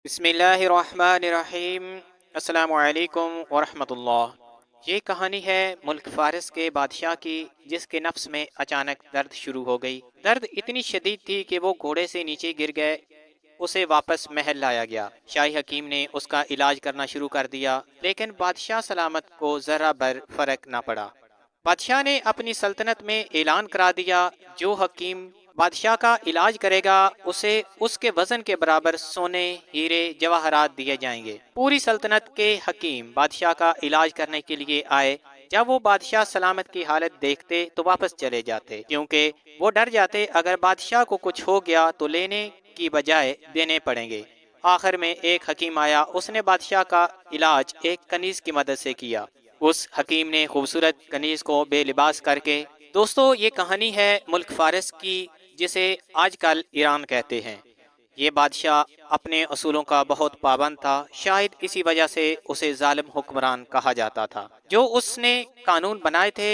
बिस्मिल्लाहिर्रहमानिर्रहीम। अस्सलामु अलैकुम वरहमतुल्लाह। ये कहानी है मुल्क फारिस के बादशाह की, जिसके नफ्स में अचानक दर्द शुरू हो गई। दर्द इतनी शदीद थी कि वो घोड़े से नीचे गिर गए। उसे वापस महल लाया गया। शाही हकीम ने उसका इलाज करना शुरू कर दिया, लेकिन बादशाह सलामत को जरा भर फर्क न पड़ा। बादशाह ने अपनी सल्तनत में ऐलान करा दिया, जो हकीम बादशाह का इलाज करेगा उसे उसके वजन के बराबर सोने, हीरे, जवाहरात दिए जाएंगे। पूरी सल्तनत के हकीम बादशाह का इलाज करने के लिए आए। जब वो बादशाह सलामत की हालत देखते तो वापस चले जाते, क्योंकि वो डर जाते अगर बादशाह को कुछ हो गया तो लेने की बजाय देने पड़ेंगे। आखिर में एक हकीम आया। उसने बादशाह का इलाज एक कनीज की मदद से किया। उस हकीम ने खूबसूरत कनीज को बेलिबास करके। दोस्तों, ये कहानी है मुल्क फारिस की, जिसे आजकल ईरान कहते हैं। ये बादशाह अपने असूलों का बहुत पाबंद था। शायद इसी वजह से उसे जालिम हुक्मरान कहा जाता था। जो उसने कानून बनाए थे,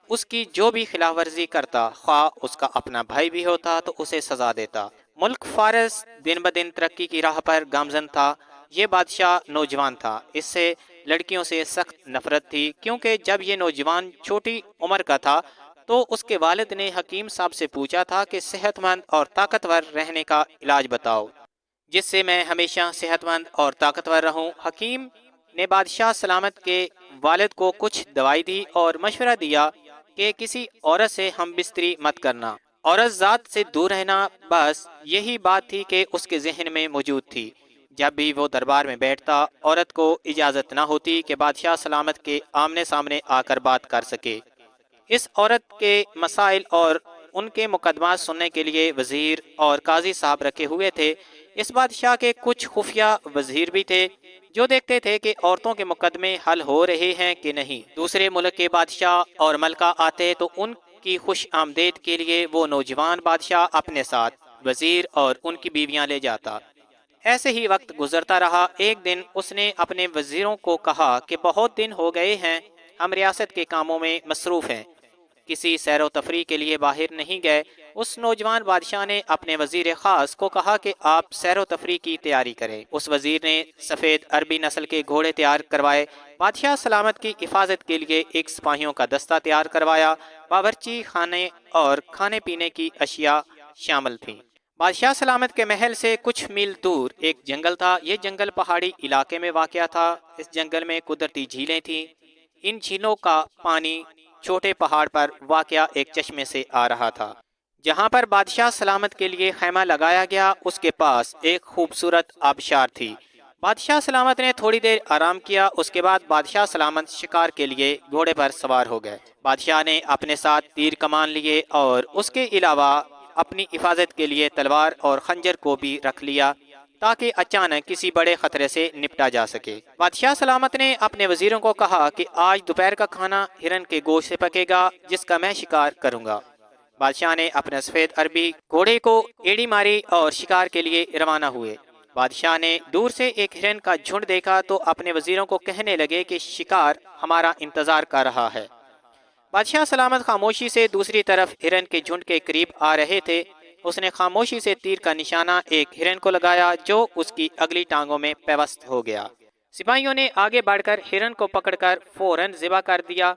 उसकी जो भी खिलाफ वर्जी करता, ख्वाह उसका अपना भाई भी होता, तो उसे सजा देता। मुल्क फारिस दिन ब दिन तरक्की की राह पर गामजन था। ये बादशाह नौजवान था। इससे लड़कियों से सख्त नफरत थी, क्योंकि जब ये नौजवान छोटी उम्र का था तो उसके वालिद ने हकीम साहब से पूछा था कि सेहतमंद और ताकतवर रहने का इलाज बताओ, जिससे मैं हमेशा सेहतमंद और ताकतवर रहूं। हकीम ने बादशाह सलामत के वालिद को कुछ दवाई दी और मशवरा दिया कि किसी औरत से हम बिस्तरी मत करना, औरत जात से दूर रहना। बस यही बात थी कि उसके जहन में मौजूद थी। जब भी वो दरबार में बैठता, औरत को इजाज़त न होती कि बादशाह सलामत के आमने सामने आकर बात कर सके। इस औरत के मसाइल और उनके मुकदमात सुनने के लिए वजीर और काजी साहब रखे हुए थे। इस बादशाह के कुछ खुफिया वजीर भी थे, जो देखते थे कि औरतों के मुकदमे हल हो रहे हैं कि नहीं। दूसरे मुल्क के बादशाह और मलका आते तो उनकी खुश आमदेद के लिए वो नौजवान बादशाह अपने साथ वजीर और उनकी बीवियां ले जाता। ऐसे ही वक्त गुजरता रहा। एक दिन उसने अपने वजीरों को कहा कि बहुत दिन हो गए हैं, हम रियासत के कामों में मसरूफ हैं, किसी सैरो तफरी के लिए बाहर नहीं गए। उस नौजवान बादशाह ने अपने वजीर खास को कहा कि आप सैरो तफरी की तैयारी करें। उस वजीर ने सफ़ेद अरबी नस्ल के घोड़े तैयार करवाए। बादशाह सलामत की हिफाजत के लिए एक सिपाहियों का दस्ता तैयार करवाया। बावर्ची खाने और खाने पीने की अशिया शामिल थीं। बादशाह सलामत के महल से कुछ मील दूर एक जंगल था। ये जंगल पहाड़ी इलाके में वाक़या था। इस जंगल में कुदरती झीलें थीं। इन झीलों का पानी छोटे पहाड़ पर वाक़या एक चश्मे से आ रहा था। जहाँ पर बादशाह सलामत के लिए खैमा लगाया गया, उसके पास एक खूबसूरत आबशार थी। बादशाह सलामत ने थोड़ी देर आराम किया। उसके बाद बादशाह सलामत शिकार के लिए घोड़े पर सवार हो गए। बादशाह ने अपने साथ तीर कमान लिए और उसके अलावा अपनी हिफाजत के लिए तलवार और खंजर को भी रख लिया, ताकि अचानक किसी बड़े खतरे से निपटा जा सके। बादशाह सलामत ने अपने वजीरों को कहा कि आज दोपहर का खाना हिरन के गोश्त से पकेगा, जिसका मैं शिकार करूंगा। बादशाह ने अपने सफ़ेद अरबी घोड़े को एड़ी मारी और शिकार के लिए रवाना हुए। बादशाह ने दूर से एक हिरन का झुंड देखा तो अपने वजीरों को कहने लगे कि शिकार हमारा इंतजार कर रहा है। बादशाह सलामत खामोशी से दूसरी तरफ हिरन के झुंड के करीब आ रहे थे। उसने खामोशी से तीर का निशाना एक हिरन को लगाया, जो उसकी अगली टांगों में पेवस्त हो गया। सिपाहियों ने आगे बढ़कर हिरन को पकड़कर फौरन ज़िबा कर दिया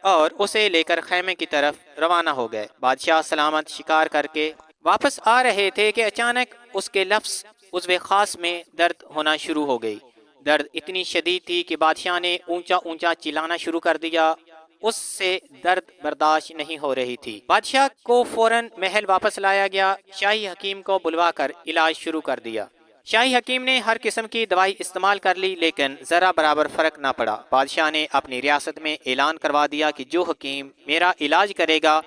और उसे लेकर खैमे की तरफ रवाना हो गए। बादशाह सलामत शिकार करके वापस आ रहे थे कि अचानक उसके लफ्ज़ उज़्वे खास में दर्द होना शुरू हो गई। दर्द इतनी शदीद थी कि बादशाह ने ऊंचा ऊंचा चिल्लाना शुरू कर दिया। उससे दर्द बर्दाश्त नहीं हो रही थी। बादशाह को फौरन महल वापस लाया गया। शाही हकीम को बुलवाकर इलाज शुरू कर दिया। शाही हकीम ने हर किस्म की दवाई इस्तेमाल कर ली, लेकिन जरा बराबर फर्क ना पड़ा। बादशाह ने अपनी रियासत में ऐलान करवा दिया कि जो हकीम मेरा इलाज करेगा,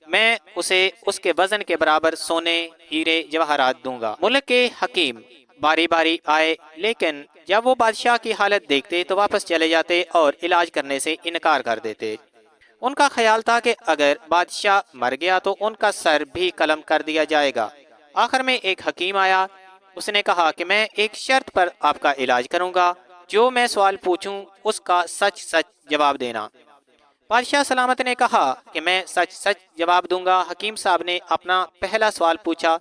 मैं उसे उसके वजन के बराबर सोने, हीरे, जवाहरात दूंगा। मुल्क के हकीम बारी बारी आए, लेकिन जब वो बादशाह की हालत देखते तो वापस चले जाते और इलाज करने से इनकार कर देते। उनका ख्याल था कि अगर बादशाह मर गया तो उनका सर भी कलम कर दिया जाएगा। आखिर में एक हकीम आया। उसने कहा कि मैं एक शर्त पर आपका इलाज करूंगा, जो मैं सवाल पूछूं उसका सच सच जवाब देना। बादशाह सलामत ने कहा कि मैं सच सच जवाब दूंगा। हकीम साहब ने अपना पहला सवाल पूछा,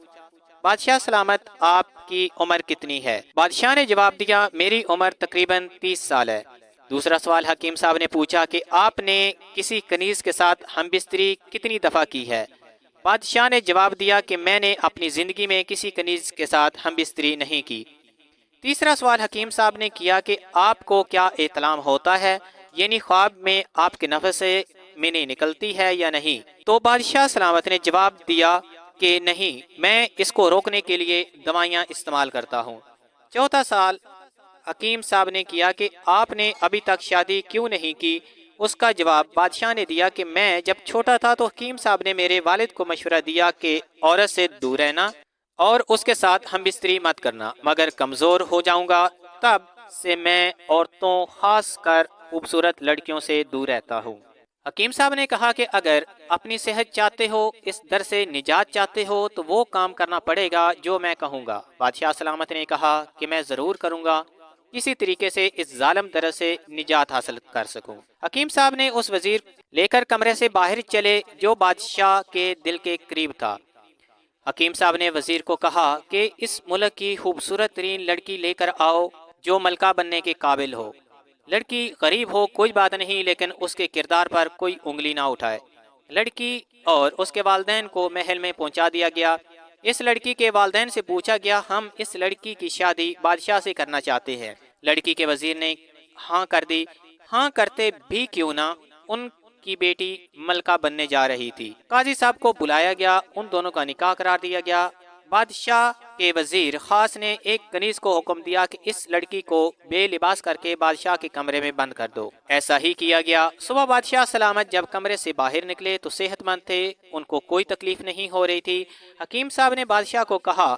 बादशाह सलामत, आप کی عمر کتنی ہے؟ بادشاہ نے جواب دیا میری عمر تقریباً 30 سال ہے۔ دوسرا سوال حکیم صاحب نے پوچھا کہ آپ نے کسی کنیز کے ساتھ ہم بستری کتنی دفعہ کی ہے؟ بادشاہ نے جواب دیا کہ میں نے اپنی زندگی میں کسی کنیز کے ساتھ ہم بستری نہیں کی۔ تیسرا سوال حکیم صاحب نے کیا کہ آپ کو کیا احتلام ہوتا ہے، یعنی خواب میں آپ کے نفس سے منی نکلتی ہے یا نہیں؟ تو بادشاہ سلامت نے جواب دیا کہ نہیں، میں اس کو روکنے کے لیے دوائیاں استعمال کرتا ہوں۔ چوتھا سوال حکیم صاحب نے کیا کہ آپ نے ابھی تک شادی کیوں نہیں کی؟ اس کا جواب بادشاہ نے دیا کہ میں جب چھوٹا تھا تو حکیم صاحب نے میرے والد کو مشورہ دیا کہ عورت سے دور رہنا اور اس کے ساتھ ہم بستری مت کرنا، مگر کمزور ہو جاؤں گا، تب سے میں عورتوں خاص کر خوبصورت لڑکیوں سے دور رہتا ہوں۔ حکیم صاحب نے کہا کہ اگر اپنی صحت چاہتے ہو، اس در سے نجات چاہتے ہو تو وہ کام کرنا پڑے گا جو میں کہوں گا۔ بادشاہ سلامت نے کہا کہ میں ضرور کروں گا، کسی طریقے سے اس ظالم در سے نجات حاصل کر سکوں۔ حکیم صاحب نے اس وزیر لے کر کمرے سے باہر چلے جو بادشاہ کے دل کے قریب تھا۔ حکیم صاحب نے وزیر کو کہا کہ اس ملک کی خوبصورت ترین لڑکی لے کر آؤ جو ملکہ بننے کے قابل ہو۔ لڑکی غریب ہو کوئی بات نہیں، لیکن اس کے کردار پر کوئی انگلی نہ اٹھائے۔ لڑکی اور اس کے والدین کو محل میں پہنچا دیا گیا۔ اس لڑکی کے والدین سے پوچھا گیا ہم اس لڑکی کی شادی بادشاہ سے کرنا چاہتے ہیں۔ لڑکی کے وزیر نے ہاں کر دی۔ ہاں کرتے بھی کیوں نہ، ان کی بیٹی ملکہ بننے جا رہی تھی۔ قاضی صاحب کو بلایا گیا، ان دونوں کا نکاح قرار دیا گیا۔ بادشاہ کے وزیر خاص نے ایک کنیز کو حکم دیا کہ اس لڑکی کو بے لباس کر کے بادشاہ کے کمرے میں بند کر دو۔ ایسا ہی کیا گیا۔ صبح بادشاہ سلامت جب کمرے سے باہر نکلے تو صحت مند تھے، ان کو کوئی تکلیف نہیں ہو رہی تھی۔ حکیم صاحب نے بادشاہ کو کہا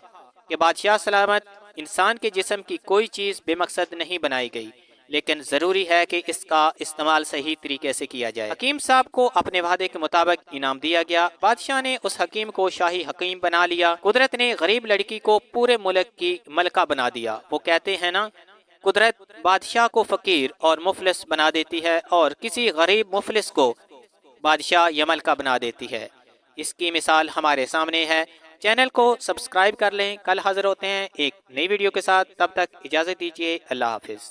کہ بادشاہ سلامت، انسان کے جسم کی کوئی چیز بے مقصد نہیں بنائی گئی، لیکن ضروری ہے کہ اس کا استعمال صحیح طریقے سے کیا جائے۔ حکیم صاحب کو اپنے وعدے کے مطابق انعام دیا گیا۔ بادشاہ نے اس حکیم کو شاہی حکیم بنا لیا۔ قدرت نے غریب لڑکی کو پورے ملک کی ملکہ بنا دیا۔ وہ کہتے ہیں نا، قدرت بادشاہ کو فقیر اور مفلس بنا دیتی ہے اور کسی غریب مفلس کو بادشاہ یا ملکہ بنا دیتی ہے۔ اس کی مثال ہمارے سامنے ہے۔ چینل کو سبسکرائب کر لیں۔ کل حاضر ہوتے ہیں ایک نئی ویڈیو کے ساتھ، تب تک اجازت دیجیے۔ اللہ حافظ۔